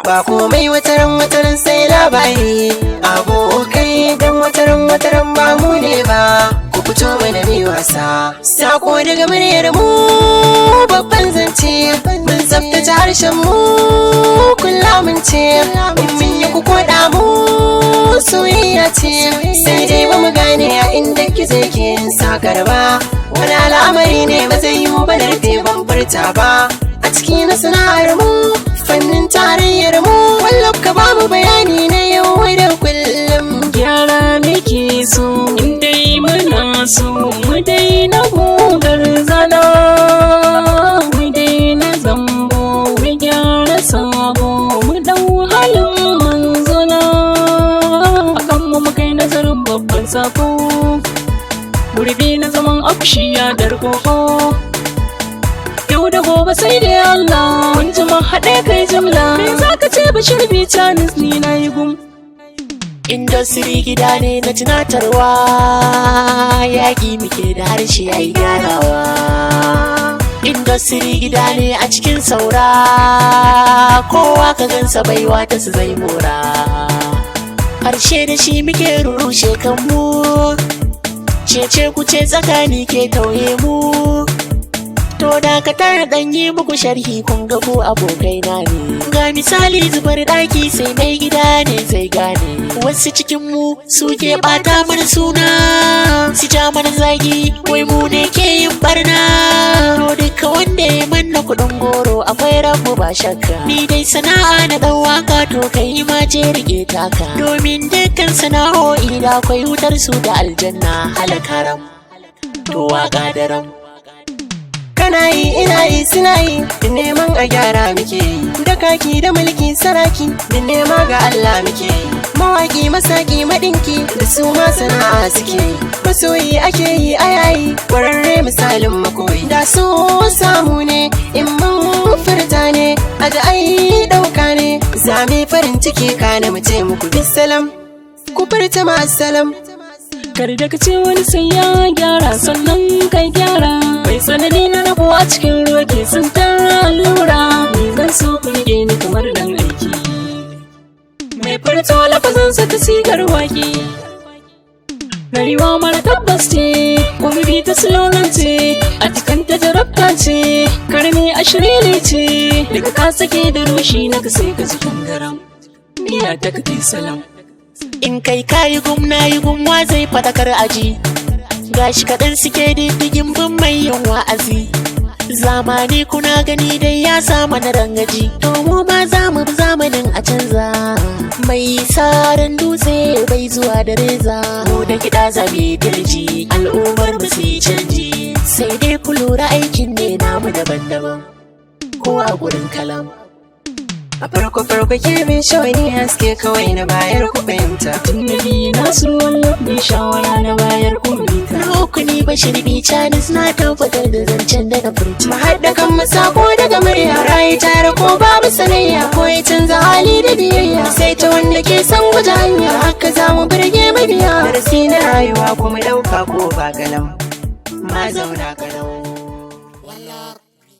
Ba komai wataran sai labari abokai dan wataran ba mu ne ba ku fito mana mai wasa sako daga muryar mu babban zance mun tsaftace harshen mu kullamun ce mun yi ku koda mu soyayya ce sai dai ba mu gane a inda kizo yake sakar ba wani al'amari ne ba zai yi ba da ban furta ba a cikin sana'ar mu fannin tarayyar mu wallaf ka ba mu bayani na yau da kullum gyara nake so indai muna so mu daina gogar zana mu daina zambo mu gyara sabo mu dau halin manzona akan mu kai nazarin babban sako gurbi na zaman akushiya darkoko yau da gobe sai dai Allah mun ji mun haɗe kai jimla me zaka ce Bashir Bitanis ni na yi gum industry gida ne na tunatarwa yaƙi muke da harshe yayi gyarawa industry gida ne a cikin saura kowa ka gansa baiwa ta su zai mora harshe da shi muke rurushe kanmu cece ku ce tsakani ke tauye mu to dakatar dan yi muku sharhi kun ga ku abokai na ne ga misali zubar daki sai mai gida ne sai gane wasu cikin mu suke bata mana suna su ja mana zagi wai mu ne ke yin barna to duka wanda ya manna kudin goro akwai rabu ba shakka ni dai sana'a na dan waka to kai ma je rike taka domin dukkan sana'o'i da akwai wutar su da aljanna halakaram to waka daram kana yi ina yi suna yi din neman a gyara muke yi da kaki da mulki saraki din nema ga Allah muke yi mawaki masaki madinki da su ma sana'a suke yi masoyi ake yi ayayi kwararre misalin makoyi da so samu ne in mun furta ne a da ai dauka ne zame farin ciki kana mu ce muku bisalam ku furta ma assalam kar da ka ce wani sai ya gyara sannan kai gyara bai sanadi na rabo a cikin ruwa ke tsintar allura ni zan so ku rike ni kamar dan aiki mai furta lafazansa ta sigar waki rayuwa mara tabbas ce kuma bi ta slogan ce a cikin ta jarabta ce karni ashirili ce daga ka sake da rushi na ka sai ka ji tangaram miya ta ka salam in kai kayi gum na yi gumwa zai fadakar aji gashi kaɗan suke diddigin bin mai yin wa'azi zamani kuna gani dai ya samu na rangaji to mu ma za mu bi zamanin a canza mai saran dutse bai zuwa da reza mu da kiɗa zabe dirji al'ummar mu su yi canji sai dai ku lura aikin ne namu daban-daban ko a gurin kalam a farko ke min shawani haske kawai na bayar ku fahimta tunani na suruwan lafi shawara na bayar ku bita na uku ni Bashir Bitanis na tabbatar da zancen da na furta mu haɗa kan mu sako daga murya rayu tare ko babu sanayya ko ya canza hali da biyayya sai ta wanda ke san guje hanya haka za mu burge mabiya darasi na rayuwa kuma ɗauka ko ba galam ma zauna galau